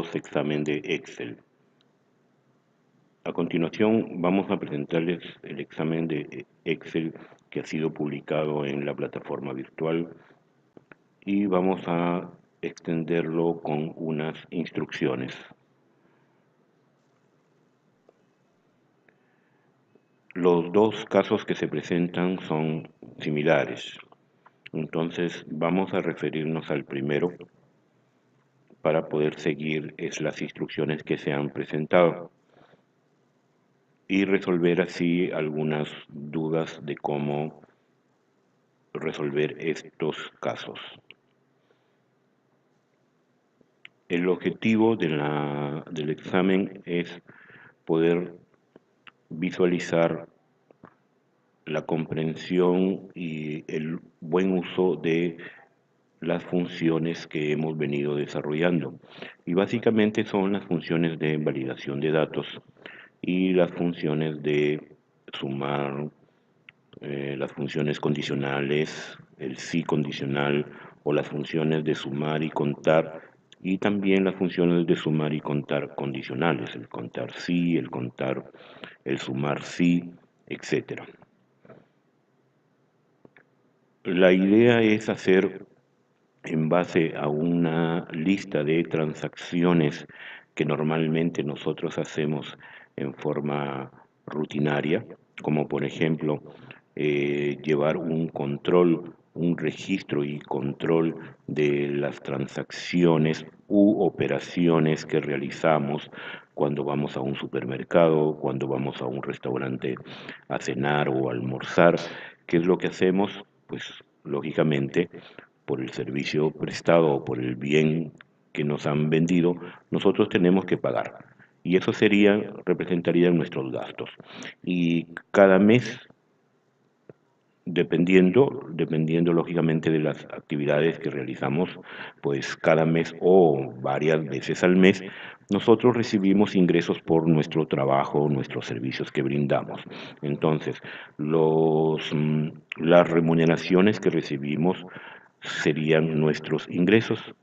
2 examen de Excel. A continuación vamos a presentarles el examen de Excel que ha sido publicado en la plataforma virtual y vamos a extenderlo con unas instrucciones. Los dos casos que se presentan son similares, entonces vamos a referirnos al primero para poder seguir las instrucciones que se han presentado y resolver así algunas dudas de cómo resolver estos casos. El objetivo del examen es poder visualizar la comprensión y el buen uso de las funciones que hemos venido desarrollando. Y básicamente son las funciones de validación de datos y las funciones de sumar, las funciones condicionales, el sí condicional o las funciones de sumar y contar, y también las funciones de sumar y contar condicionales, el contar sí, el contar, el sumar sí, etc. La idea es hacer en base a una lista de transacciones que normalmente nosotros hacemos en forma rutinaria, como por ejemplo llevar un control, un registro y control de las transacciones u operaciones que realizamos cuando vamos a un supermercado, cuando vamos a un restaurante a cenar o a almorzar. ¿Qué es lo que hacemos? Pues lógicamente por el servicio prestado o por el bien que nos han vendido, nosotros tenemos que pagar. Y eso representaría nuestros gastos. Y cada mes, dependiendo lógicamente de las actividades que realizamos, pues cada mes o varias veces al mes, nosotros recibimos ingresos por nuestro trabajo, nuestros servicios que brindamos. Entonces, las remuneraciones que recibimos serían nuestros ingresos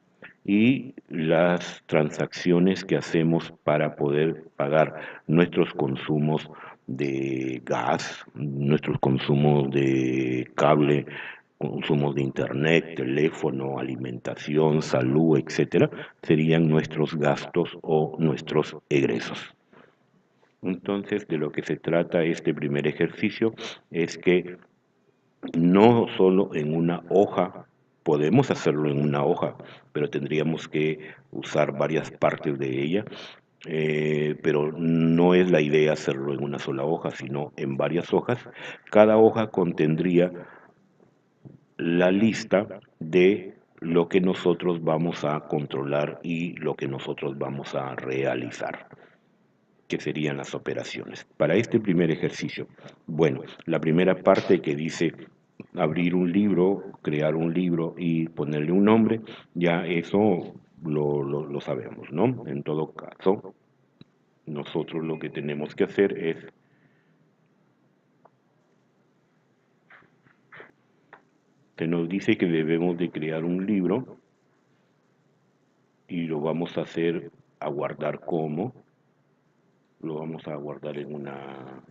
y las transacciones que hacemos para poder pagar nuestros consumos de gas, nuestros consumos de cable, consumos de internet, teléfono, alimentación, salud, etcétera, serían nuestros gastos o nuestros egresos. Entonces, de lo que se trata este primer ejercicio es que no solo en una hoja, podemos hacerlo en una hoja, pero tendríamos que usar varias partes de ella, pero no es la idea hacerlo en una sola hoja, sino en varias hojas. Cada hoja contendría la lista de lo que nosotros vamos a controlar y lo que nosotros vamos a realizar, que serían las operaciones. Para este primer ejercicio, bueno, la primera parte que dice abrir un libro, crear un libro y ponerle un nombre, ya eso lo sabemos, ¿no? En todo caso, nosotros lo que tenemos que hacer es que nos dice que debemos de crear un libro y lo vamos a hacer a guardar como, lo vamos a guardar en una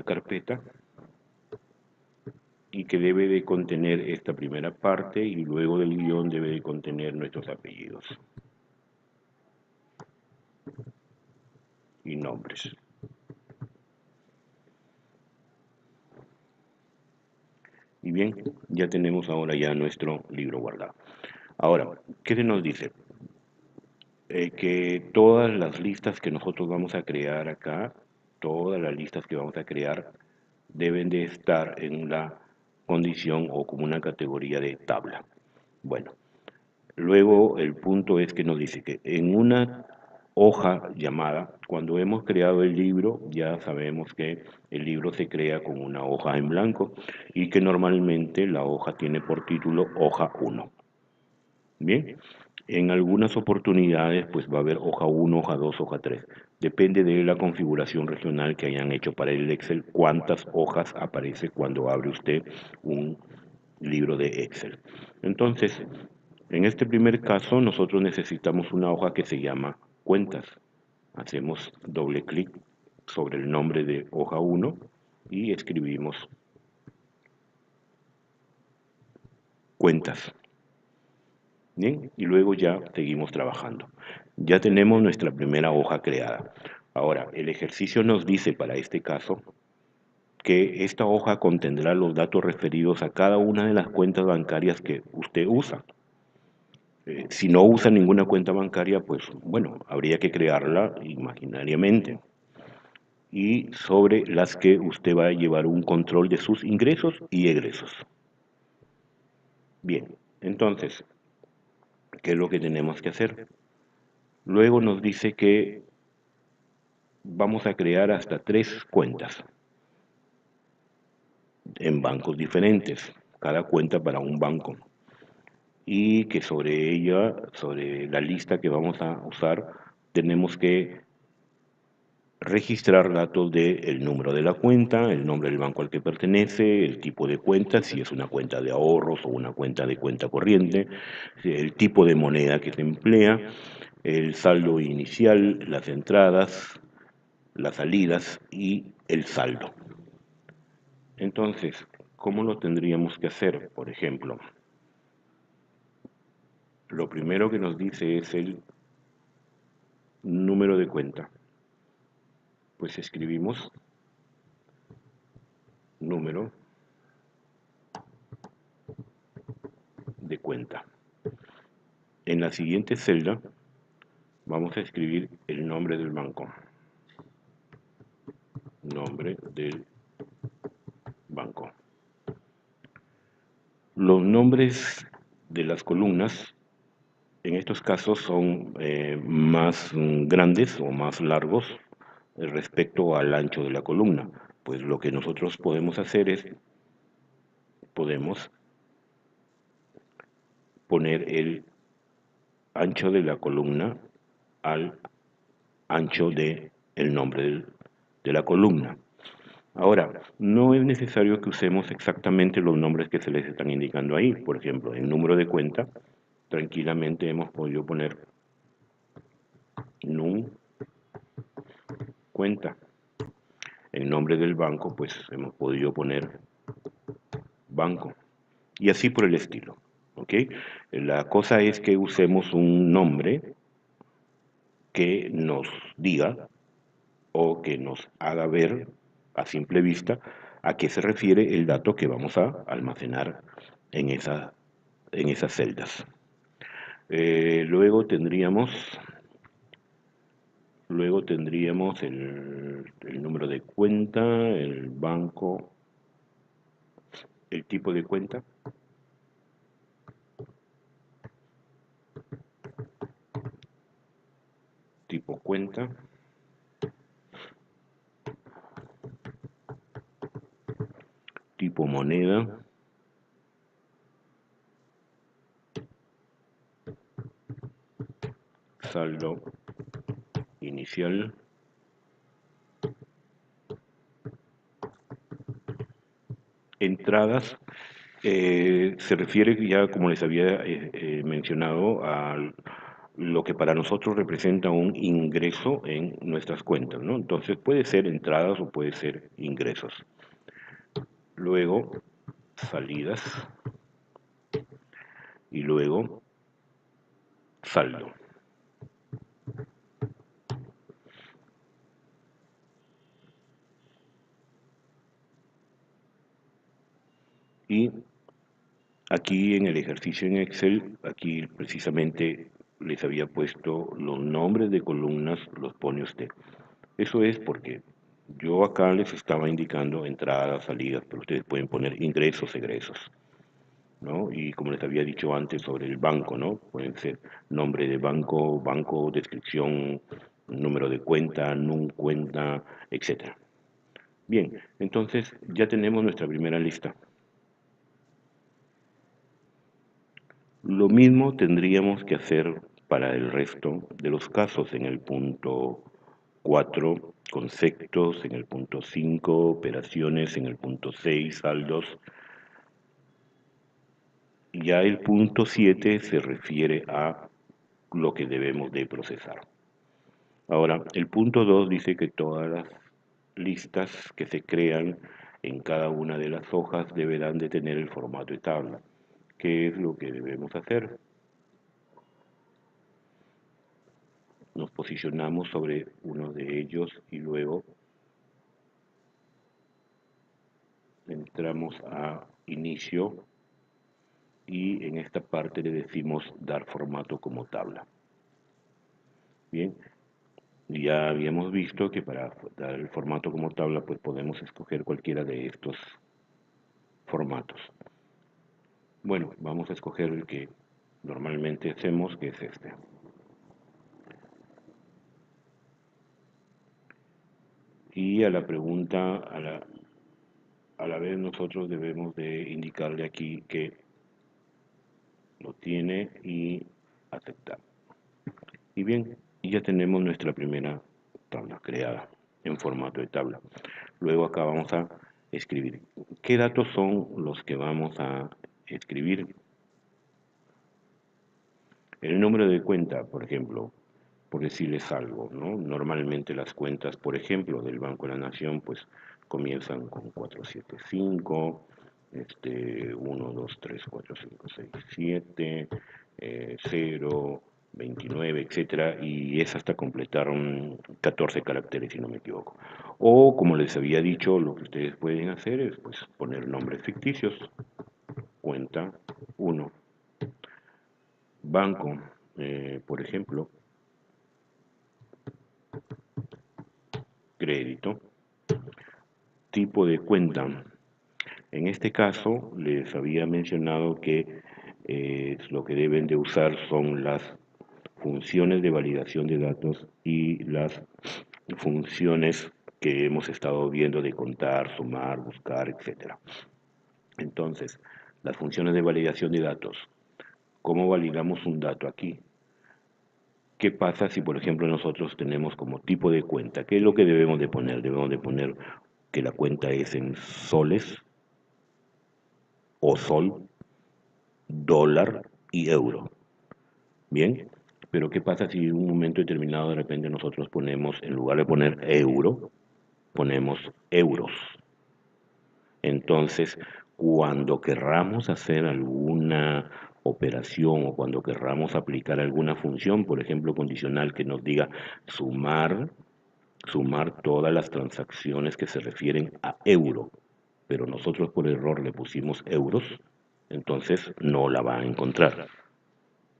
carpeta y que debe de contener esta primera parte y luego del guión debe de contener nuestros apellidos y nombres. Y bien, ya tenemos ahora ya nuestro libro guardado. Ahora, ¿qué se nos dice? Que todas las listas que nosotros vamos a crear acá, todas las listas que vamos a crear, deben de estar en la condición o como una categoría de tabla. Bueno, luego el punto es que nos dice que en una hoja llamada, cuando hemos creado el libro, ya sabemos que el libro se crea con una hoja en blanco y que normalmente la hoja tiene por título hoja 1. Bien, en algunas oportunidades pues va a haber hoja 1, hoja 2, hoja 3. Depende de la configuración regional que hayan hecho para el Excel, cuántas hojas aparece cuando abre usted un libro de Excel. Entonces, En este primer caso, nosotros necesitamos una hoja que se llama cuentas. Hacemos doble clic sobre el nombre de hoja 1 y escribimos cuentas. Bien, y luego ya seguimos trabajando. Ya tenemos nuestra primera hoja creada. Ahora, el ejercicio nos dice para este caso que esta hoja contendrá los datos referidos a cada una de las cuentas bancarias que usted usa. Si no usa ninguna cuenta bancaria, pues bueno, habría que crearla imaginariamente. Y sobre las que usted va a llevar un control de sus ingresos y egresos. Bien, entonces, ¿qué es lo que tenemos que hacer? Luego nos dice que vamos a crear hasta 3 cuentas en bancos diferentes, cada cuenta para un banco. Y que sobre ella, sobre la lista que vamos a usar, tenemos que registrar datos del número de la cuenta, el nombre del banco al que pertenece, el tipo de cuenta, si es una cuenta de ahorros o una cuenta de cuenta corriente, el tipo de moneda que se emplea, el saldo inicial, las entradas, las salidas y el saldo. Entonces, ¿cómo lo tendríamos que hacer? Por ejemplo, lo primero que nos dice es el número de cuenta. Pues escribimos número de cuenta. En la siguiente celda vamos a escribir el nombre del banco. Nombre del banco. Los nombres de las columnas en estos casos son más grandes o más largos respecto al ancho de la columna. Pues lo que nosotros podemos hacer es, podemos poner el ancho de la columna al ancho de el nombre de la columna. Ahora, no es necesario que usemos exactamente los nombres que se les están indicando ahí. Por ejemplo, el número de cuenta, tranquilamente hemos podido poner NUM cuenta. El nombre del banco, pues hemos podido poner banco. Y así por el estilo. ¿Ok? La cosa es que usemos un nombre que nos diga o que nos haga ver a simple vista a qué se refiere el dato que vamos a almacenar en, en esas celdas. Luego tendríamos el número de cuenta, el banco, el tipo de cuenta, tipo cuenta, tipo moneda, saldo inicial, entradas. Se refiere ya, como les había mencionado, a lo que para nosotros representa un ingreso en nuestras cuentas, ¿no? Entonces puede ser entradas o puede ser ingresos. Luego, salidas y luego saldo. Y aquí en el ejercicio en Excel, aquí precisamente les había puesto los nombres de columnas, los pone usted. Eso es porque yo acá les estaba indicando entradas, salidas, pero ustedes pueden poner ingresos, egresos, ¿no? Y como les había dicho antes sobre el banco, ¿no? Pueden ser nombre de banco, banco, descripción, número de cuenta, NUM cuenta, etcétera. Bien, entonces ya tenemos nuestra primera lista. Lo mismo tendríamos que hacer para el resto de los casos en el punto 4, conceptos, en el punto 5, operaciones, en el punto 6, saldos. Ya el punto 7 se refiere a lo que debemos de procesar. Ahora, el punto 2 dice que todas las listas que se crean en cada una de las hojas deberán de tener el formato de tabla. ¿Qué es lo que debemos hacer? Nos posicionamos sobre uno de ellos y luego entramos a inicio y en esta parte le decimos dar formato como tabla. Bien, ya habíamos visto que para dar el formato como tabla pues podemos escoger cualquiera de estos formatos. Bueno, vamos a escoger el que normalmente hacemos, que es este. Y a la pregunta, a la vez nosotros debemos de indicarle aquí que lo tiene y aceptar. Y bien, ya tenemos nuestra primera tabla creada en formato de tabla. Luego acá vamos a escribir. ¿Qué datos son los que vamos a escribir? El número de cuenta, por ejemplo, por decirles algo, ¿no? Normalmente las cuentas, por ejemplo, del Banco de la Nación, pues comienzan con 475, 1, 2, 3, 4, 5, 6, 7, 0, 29, etcétera, y es hasta completar 14 caracteres, si no me equivoco. O, como les había dicho, lo que ustedes pueden hacer es pues, poner nombres ficticios, cuenta 1, banco, por ejemplo, crédito, tipo de cuenta. En este caso, les había mencionado que lo que deben de usar son las funciones de validación de datos y las funciones que hemos estado viendo de contar, sumar, buscar, etc. Entonces, las funciones de validación de datos. ¿Cómo validamos un dato aquí? ¿Qué pasa si, por ejemplo, nosotros tenemos como tipo de cuenta? ¿Qué es lo que debemos de poner? Debemos de poner que la cuenta es en soles o sol, dólar y euro. Bien, pero ¿qué pasa si en un momento determinado de repente nosotros ponemos, en lugar de poner euro, ponemos euros? Entonces, cuando querramos hacer alguna operación o cuando querramos aplicar alguna función, por ejemplo, condicional que nos diga sumar todas las transacciones que se refieren a euro, pero nosotros por error le pusimos euros, entonces no la va a encontrar.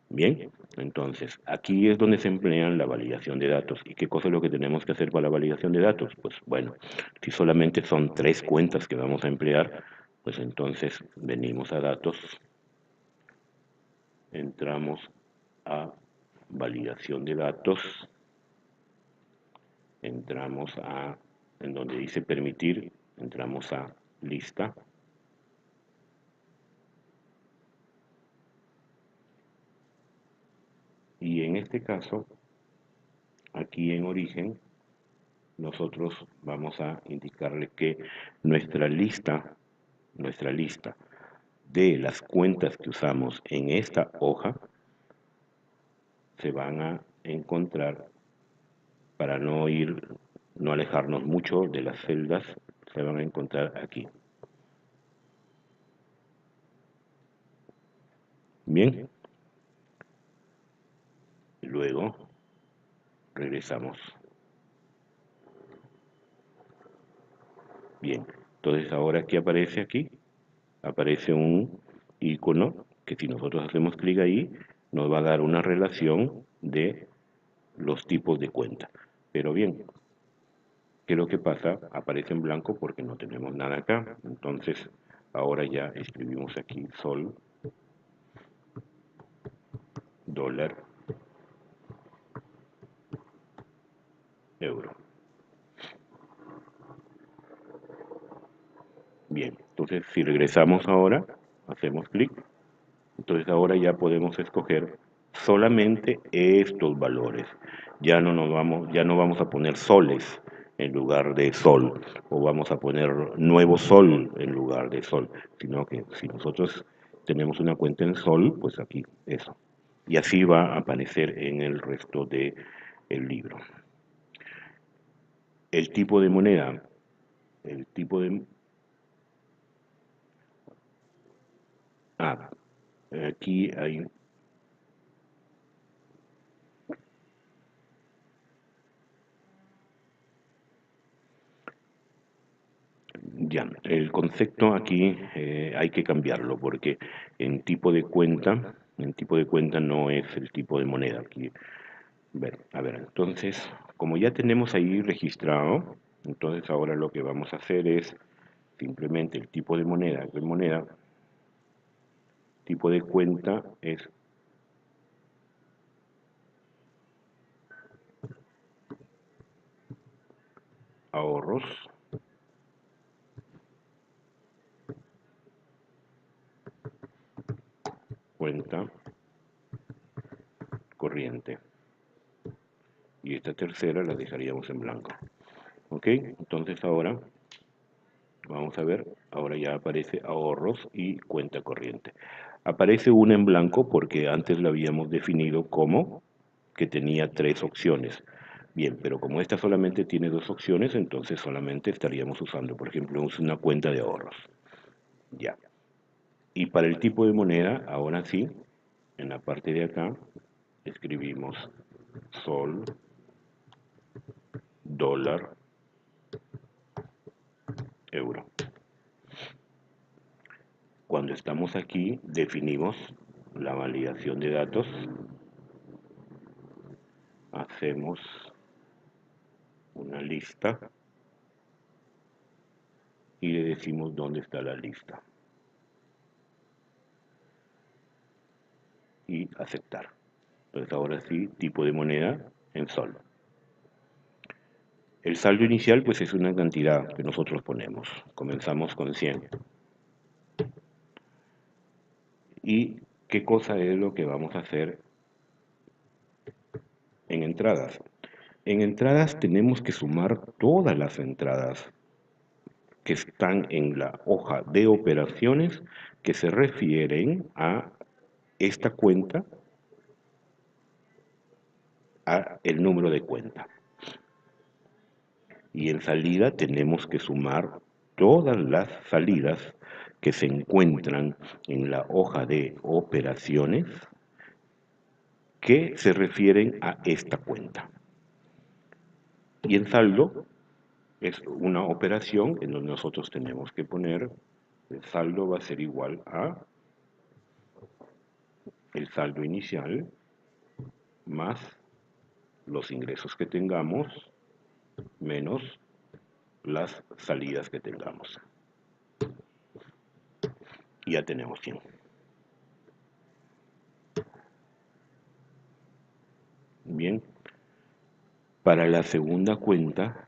Bien, entonces aquí es donde se emplea la validación de datos. ¿Y qué cosa es lo que tenemos que hacer para la validación de datos? Pues bueno, si solamente son 3 cuentas que vamos a emplear, pues entonces venimos a datos, entramos a validación de datos, entramos a, en donde dice permitir, entramos a lista. Y en este caso, aquí en origen, nosotros vamos a indicarle que nuestra lista de las cuentas que usamos en esta hoja se van a encontrar, para no alejarnos mucho de las celdas, se van a encontrar aquí. Bien, luego regresamos. Bien, entonces ahora ¿qué aparece aquí? Aparece un icono que si nosotros hacemos clic ahí, nos va a dar una relación de los tipos de cuenta. Pero bien, ¿qué es lo que pasa? Aparece en blanco porque no tenemos nada acá. Entonces, ahora ya escribimos aquí sol, dólar, euro. Bien, entonces si regresamos ahora, hacemos clic. Entonces ahora ya podemos escoger solamente estos valores. Ya no vamos a poner soles en lugar de sol, o vamos a poner nuevo sol en lugar de sol, sino que si nosotros tenemos una cuenta en sol, pues aquí eso. Y así va a aparecer en el resto del libro. El tipo de moneda, el tipo de... Ah, aquí hay... Ya, el concepto aquí hay que cambiarlo porque en tipo de cuenta no es el tipo de moneda. Aquí, a ver, entonces, como ya tenemos ahí registrado, entonces ahora lo que vamos a hacer es simplemente el tipo de moneda, tipo de cuenta es ahorros, cuenta corriente. Y esta tercera la dejaríamos en blanco. ¿Ok? Entonces ahora vamos a ver, ahora ya aparece ahorros y cuenta corriente. Aparece una en blanco porque antes la habíamos definido como que tenía tres opciones. Bien, pero como esta solamente tiene dos opciones, entonces solamente estaríamos usando, por ejemplo, una cuenta de ahorros. Ya. Y para el tipo de moneda, ahora sí, en la parte de acá, escribimos sol, dólar, euro. Cuando estamos aquí, definimos la validación de datos, hacemos una lista y le decimos dónde está la lista y aceptar. Entonces ahora sí, tipo de moneda en sol. El saldo inicial pues es una cantidad que nosotros ponemos. Comenzamos con 100. ¿Y qué cosa es lo que vamos a hacer en entradas? En entradas tenemos que sumar todas las entradas que están en la hoja de operaciones que se refieren a esta cuenta, a el número de cuenta. Y en salida tenemos que sumar todas las salidas que se encuentran en la hoja de operaciones que se refieren a esta cuenta. Y en saldo es una operación en donde nosotros tenemos que poner el saldo va a ser igual a el saldo inicial más los ingresos que tengamos menos las salidas que tengamos. Y ya tenemos 100. Bien, para la segunda cuenta,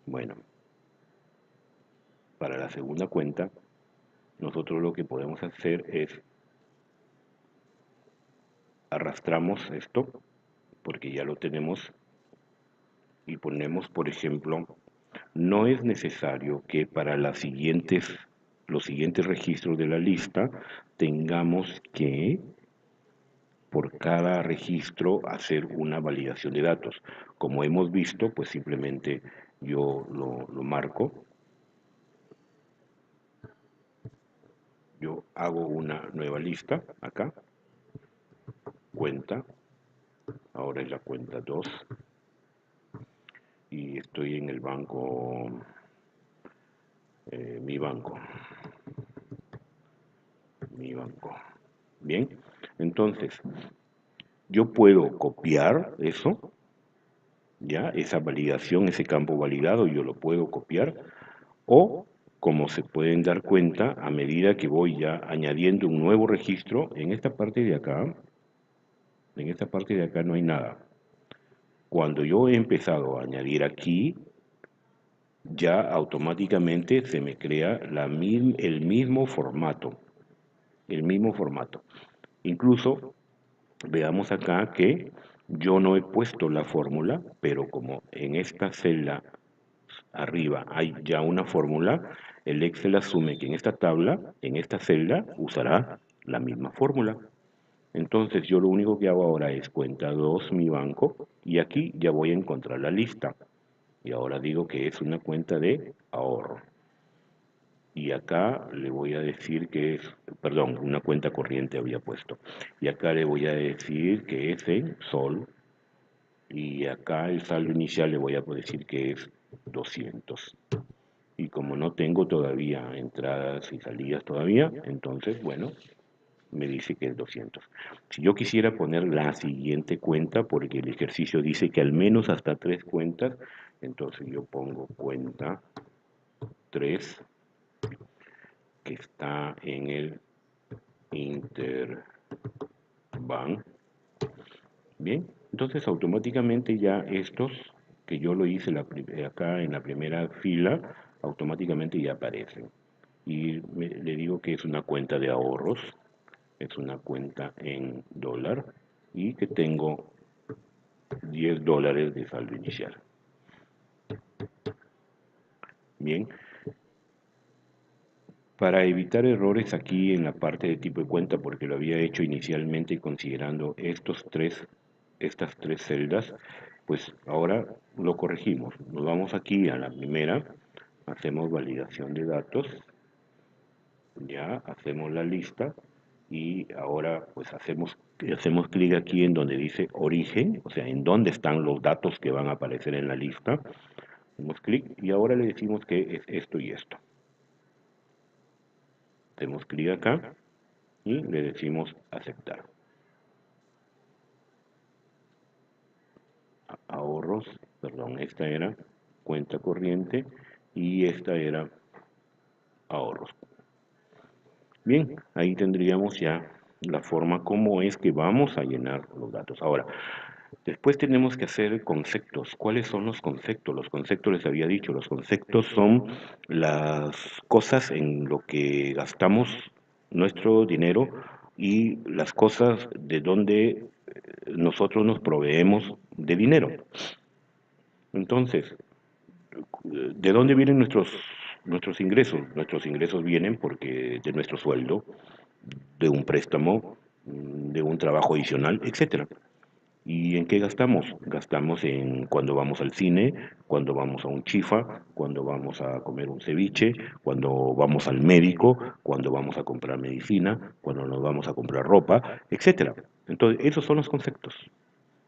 bueno, para la segunda cuenta, nosotros lo que podemos hacer es arrastramos esto, porque ya lo tenemos, y ponemos, por ejemplo, no es necesario que para los siguientes registros de la lista tengamos que, por cada registro, hacer una validación de datos. Como hemos visto, pues simplemente yo lo marco. Yo hago una nueva lista acá, cuenta, ahora es la cuenta 2 y estoy en el banco, mi banco, mi banco. Bien, entonces yo puedo copiar eso, ya, esa validación, ese campo validado, yo lo puedo copiar o como se pueden dar cuenta, a medida que voy ya añadiendo un nuevo registro, en esta parte de acá no hay nada. Cuando yo he empezado a añadir aquí, ya automáticamente se me crea el mismo formato, el mismo formato. Incluso veamos acá que yo no he puesto la fórmula, pero como en esta celda arriba hay ya una fórmula, el Excel asume que en esta tabla, en esta celda, usará la misma fórmula. Entonces yo lo único que hago ahora es cuenta 2 mi banco, y aquí ya voy a encontrar la lista. Y ahora digo que es una cuenta de ahorro. Y acá le voy a decir que es, perdón, una cuenta corriente había puesto. Y acá le voy a decir que es en sol. Y acá el saldo inicial le voy a decir que es 200. Y como no tengo todavía entradas y salidas todavía, entonces, bueno, me dice que es 200. Si yo quisiera poner la siguiente cuenta, porque el ejercicio dice que al menos hasta 3 cuentas, entonces yo pongo cuenta 3, que está en el Interbank. Bien, entonces automáticamente ya estos, que yo lo hice acá en la primera fila, automáticamente ya aparecen. Y le digo que es una cuenta de ahorros, es una cuenta en dólar, y que tengo $10 de saldo inicial. Bien, para evitar errores aquí en la parte de tipo de cuenta, porque lo había hecho inicialmente considerando estas tres celdas, pues ahora lo corregimos. Nos vamos aquí a la primera, hacemos validación de datos, ya hacemos la lista, y ahora pues hacemos clic aquí en donde dice origen, o sea, en dónde están los datos que van a aparecer en la lista. Hacemos clic y ahora le decimos que es esto y esto. Hacemos clic acá y le decimos aceptar. Ahorros, perdón, esta era cuenta corriente y esta era ahorros. Bien, ahí tendríamos ya la forma como es que vamos a llenar los datos. Ahora, después tenemos que hacer conceptos. ¿Cuáles son los conceptos? Los conceptos les había dicho, los conceptos son las cosas en lo que gastamos nuestro dinero y las cosas de donde nosotros nos proveemos de dinero. Entonces, ¿de dónde vienen nuestros ingresos? Nuestros ingresos vienen porque de nuestro sueldo, de un préstamo, de un trabajo adicional, etcétera. ¿Y en qué gastamos? Gastamos en cuando vamos al cine, cuando vamos a un chifa, cuando vamos a comer un ceviche, cuando vamos al médico, cuando vamos a comprar medicina, cuando nos vamos a comprar ropa, etcétera. Entonces, esos son los conceptos.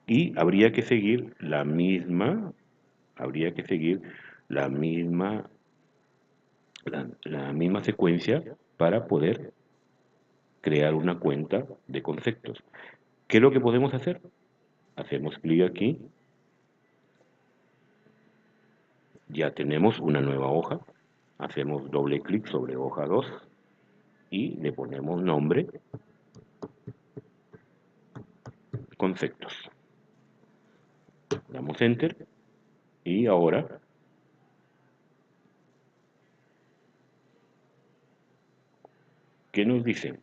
Y habría que seguir la misma, la misma secuencia para poder crear una cuenta de conceptos. ¿Qué es lo que podemos hacer? Hacemos clic aquí, ya tenemos una nueva hoja, hacemos doble clic sobre hoja 2 y le ponemos nombre, conceptos. Damos enter y ahora, ¿qué nos dice?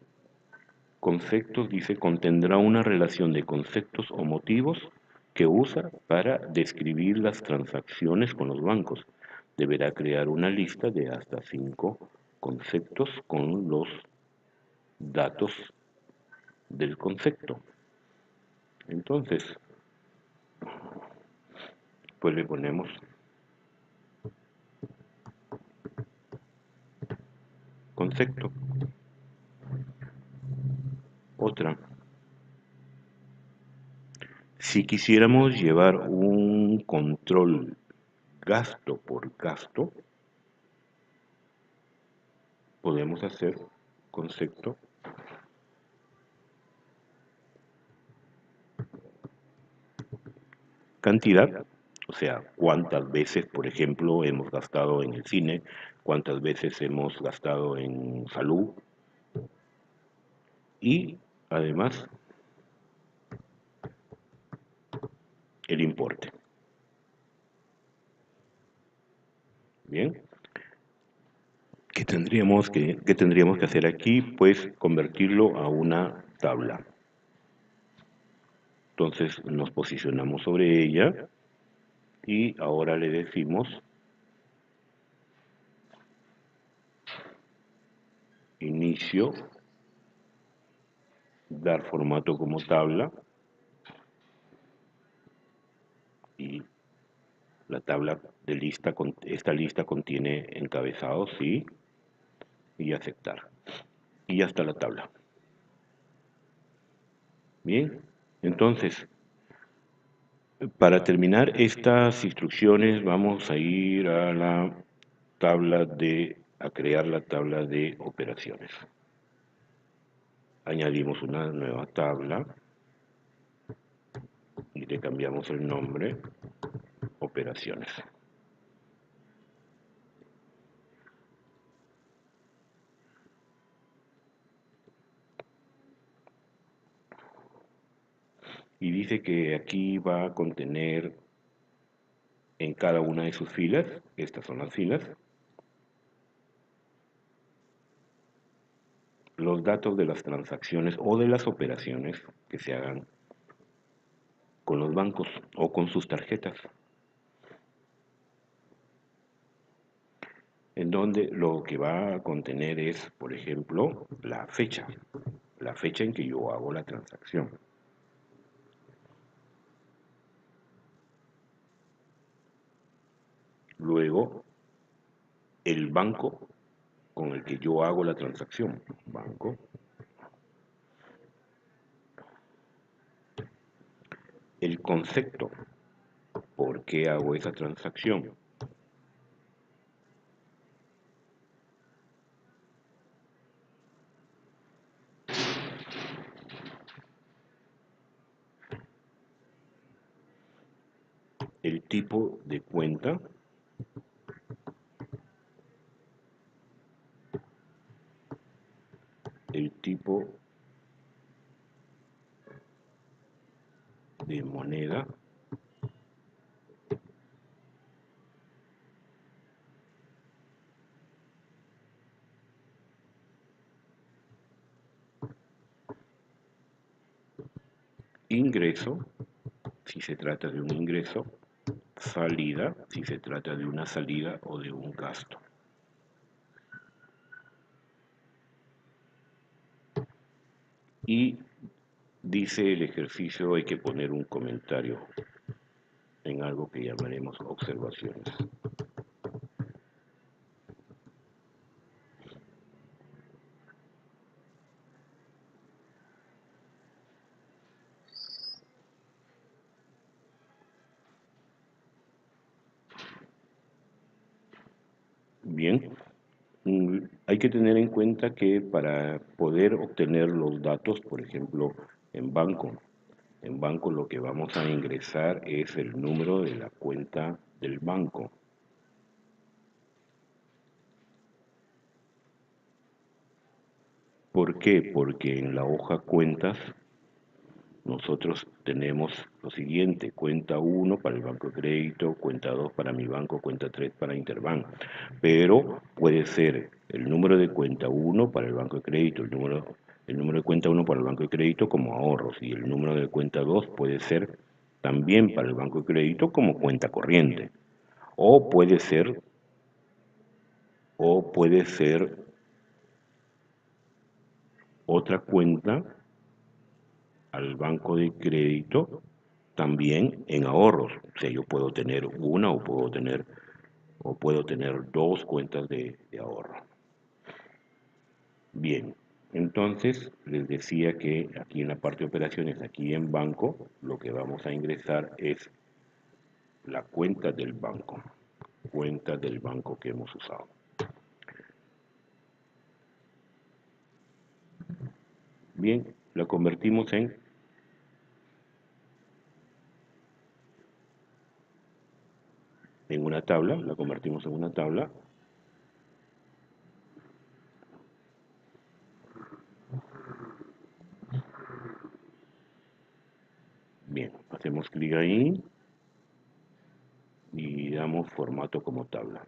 Conceptos, dice, contendrá una relación de conceptos o motivos que usa para describir las transacciones con los bancos. Deberá crear una lista de hasta 5 conceptos con los datos del concepto. Entonces, pues le ponemos concepto. Otra. Si quisiéramos llevar un control gasto por gasto, podemos hacer concepto cantidad, o sea, cuántas veces, por ejemplo, hemos gastado en el cine, cuántas veces hemos gastado en salud, y además el importe. Bien, ¿qué tendríamos que hacer aquí? Pues convertirlo a una tabla. Entonces nos posicionamos sobre ella y ahora le decimos inicio dar formato como tabla y la tabla de lista, esta lista contiene encabezados, sí, y aceptar. Y ya está la tabla. Bien, entonces, para terminar estas instrucciones vamos a ir a la a crear la tabla de operaciones. Añadimos una nueva tabla y le cambiamos el nombre, operaciones. Y dice que aquí va a contener en cada una de sus filas, estas son las filas, los datos de las transacciones o de las operaciones que se hagan con los bancos o con sus tarjetas, en donde lo que va a contener es, por ejemplo, la fecha en que yo hago la transacción. Luego, el banco con el que yo hago la transacción, banco. El concepto, ¿por qué hago esa transacción? El tipo de cuenta, el tipo de moneda, ingreso, si se trata de un ingreso, salida, si se trata de una salida o de un gasto. Y dice el ejercicio, hay que poner un comentario en algo que llamaremos observaciones. Bien, hay que tener en cuenta que para poder obtener los datos, por ejemplo, en banco lo que vamos a ingresar es el número de la cuenta del banco. ¿Por qué? Porque en la hoja cuentas nosotros tenemos lo siguiente: cuenta 1 para el banco de crédito, cuenta 2 para mi banco, cuenta 3 para Interbank. Pero puede ser el número de cuenta 1 para el banco de crédito, el número de cuenta 1 para el banco de crédito como ahorros, y el número de cuenta 2 puede ser también para el banco de crédito como cuenta corriente. O puede ser, o puede ser otra cuenta al banco de crédito también en ahorros. O sea, yo puedo tener una o puedo tener dos cuentas de ahorro. Bien, entonces les decía que aquí en la parte de operaciones, aquí en banco, lo que vamos a ingresar es la cuenta del banco que hemos usado. Bien, la convertimos en una tabla, la convertimos en una tabla. Bien, hacemos clic ahí y damos formato como tabla.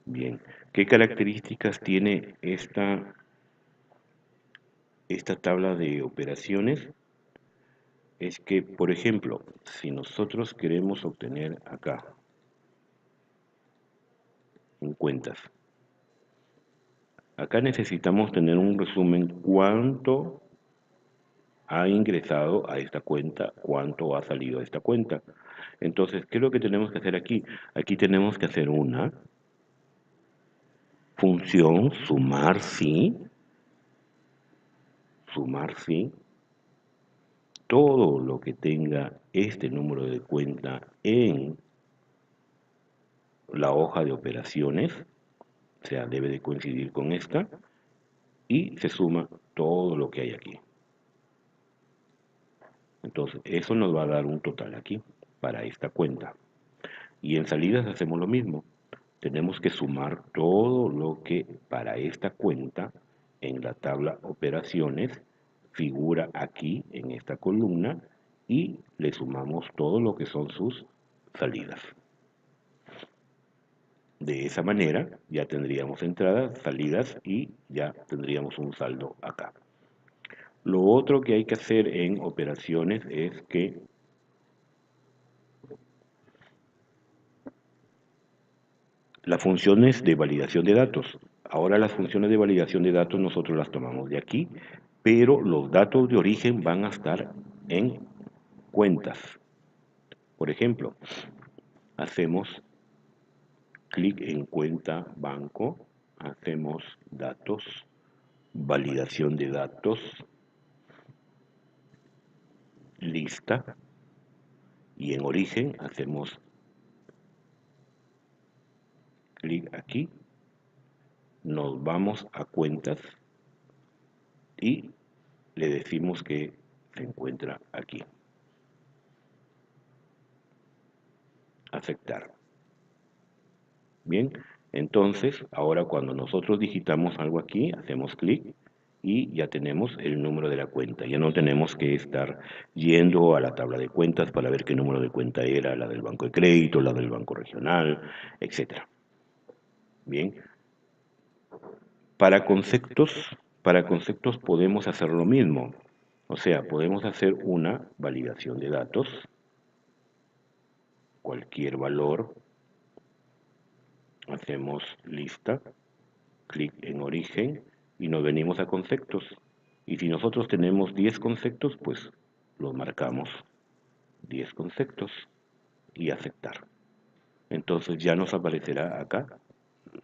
Bien, ¿qué características tiene esta tabla de operaciones? Es que, por ejemplo, si nosotros queremos obtener acá, en cuentas, Acá necesitamos tener un resumen cuánto ha ingresado a esta cuenta, cuánto ha salido a esta cuenta. Entonces, ¿qué es lo que tenemos que hacer aquí? Aquí tenemos que hacer una función sumar sí, todo lo que tenga este número de cuenta en la hoja de operaciones, o sea, debe de coincidir con esta, y se suma todo lo que hay aquí. Entonces, eso nos va a dar un total aquí para esta cuenta. Y en salidas hacemos lo mismo. Tenemos que sumar todo lo que para esta cuenta en la tabla operaciones figura aquí en esta columna y le sumamos todo lo que son sus salidas. De esa manera ya tendríamos entradas, salidas y ya tendríamos un saldo acá. Lo otro que hay que hacer en operaciones es que las funciones de validación de datos. Ahora las funciones de validación de datos nosotros las tomamos de aquí, pero los datos de origen van a estar en cuentas. Por ejemplo, hacemos clic en cuenta banco, hacemos datos, validación de datos, lista, y en origen hacemos clic aquí, nos vamos a cuentas y le decimos que se encuentra aquí. Aceptar. Bien, entonces ahora cuando nosotros digitamos algo aquí, hacemos clic y ya tenemos el número de la cuenta. Ya no tenemos que estar yendo a la tabla de cuentas para ver qué número de cuenta era, la del banco de crédito, la del banco regional, etcétera. Bien, para conceptos, para conceptos podemos hacer lo mismo. O sea, podemos hacer una validación de datos, cualquier valor, hacemos lista, clic en origen y nos venimos a conceptos. Y si nosotros tenemos 10 conceptos, pues los marcamos 10 conceptos y aceptar. Entonces ya nos aparecerá acá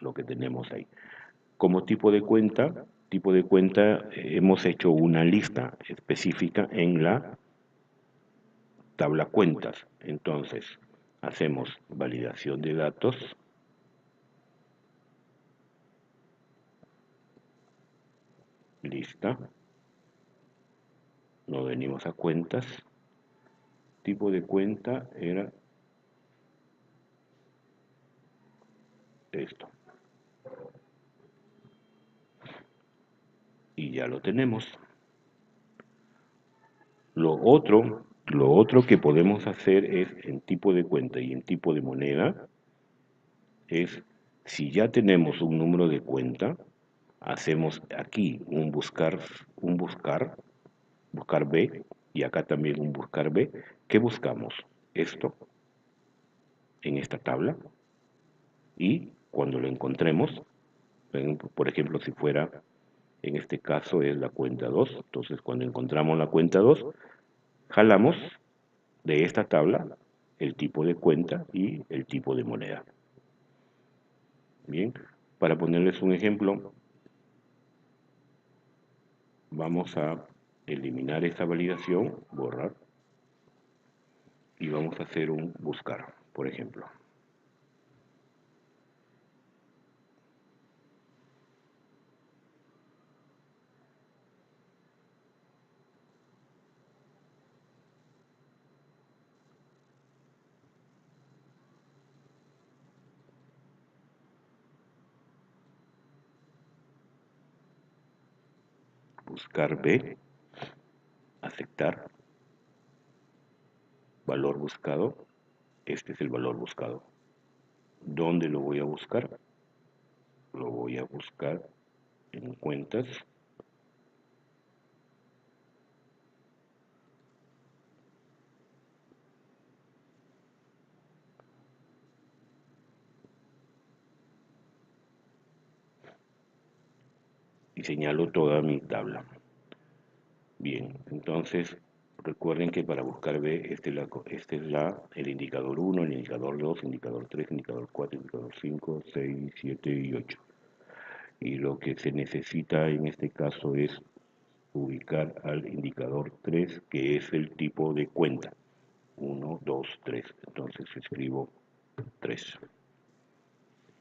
lo que tenemos ahí. Como tipo de cuenta hemos hecho una lista específica en la tabla cuentas. Entonces hacemos validación de datos, lista, nos venimos a cuentas, tipo de cuenta era esto. Y ya lo tenemos. Lo otro que podemos hacer es en tipo de cuenta y en tipo de moneda, es si ya tenemos un número de cuenta, hacemos aquí buscar B, y acá también un buscar B. ¿Qué buscamos? Esto en esta tabla y cuando lo encontremos, por ejemplo, si fuera, en este caso es la cuenta 2, entonces cuando encontramos la cuenta 2, jalamos de esta tabla el tipo de cuenta y el tipo de moneda. Bien, para ponerles un ejemplo, vamos a eliminar esta validación, borrar, y vamos a hacer un buscar, por ejemplo. Buscar B, aceptar, valor buscado, este es el valor buscado. ¿Dónde lo voy a buscar? Lo voy a buscar en cuentas, y señalo toda mi tabla. Bien, entonces recuerden que para buscar B, este es el indicador 1, el indicador 2, indicador 3, indicador 4, indicador 5, 6, 7 y 8. Y lo que se necesita en este caso es ubicar al indicador 3, que es el tipo de cuenta. 1, 2, 3. Entonces escribo 3.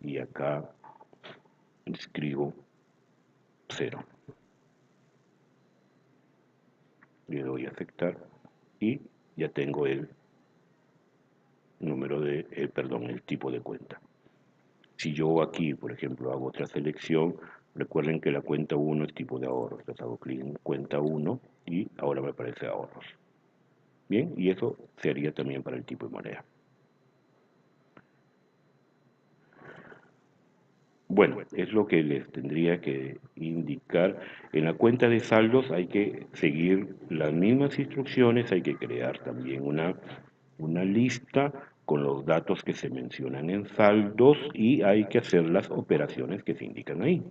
Y acá escribo 0. Le doy a aceptar y ya tengo el número de, el tipo de cuenta. Si yo aquí, por ejemplo, hago otra selección, recuerden que la cuenta 1 es tipo de ahorros. Entonces hago clic en cuenta 1 y ahora me aparece ahorros. Bien, y eso sería también para el tipo de moneda. Bueno, es lo que les tendría que indicar. En la cuenta de saldos hay que seguir las mismas instrucciones, hay que crear también una lista con los datos que se mencionan en saldos y hay que hacer las operaciones que se indican ahí.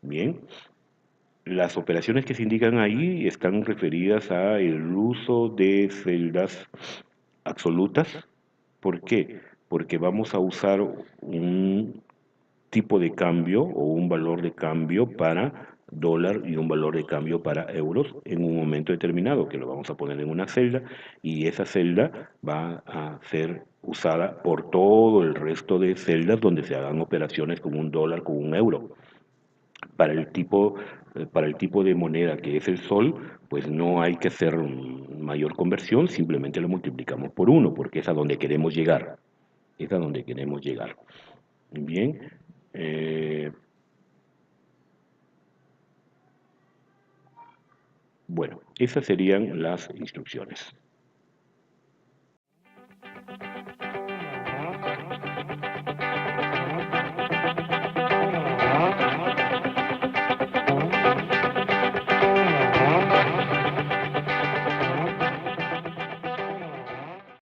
Bien, las operaciones que se indican ahí están referidas a el uso de celdas absolutas. ¿Por qué? Porque vamos a usar un tipo de cambio o un valor de cambio para dólar y un valor de cambio para euros en un momento determinado, que lo vamos a poner en una celda y esa celda va a ser usada por todo el resto de celdas donde se hagan operaciones con un dólar, con un euro. Para el tipo de moneda que es el sol, pues no hay que hacer mayor conversión, simplemente lo multiplicamos por uno, porque es a donde queremos llegar. Es a donde queremos llegar. Bien. eh, bueno, esas serían las instrucciones.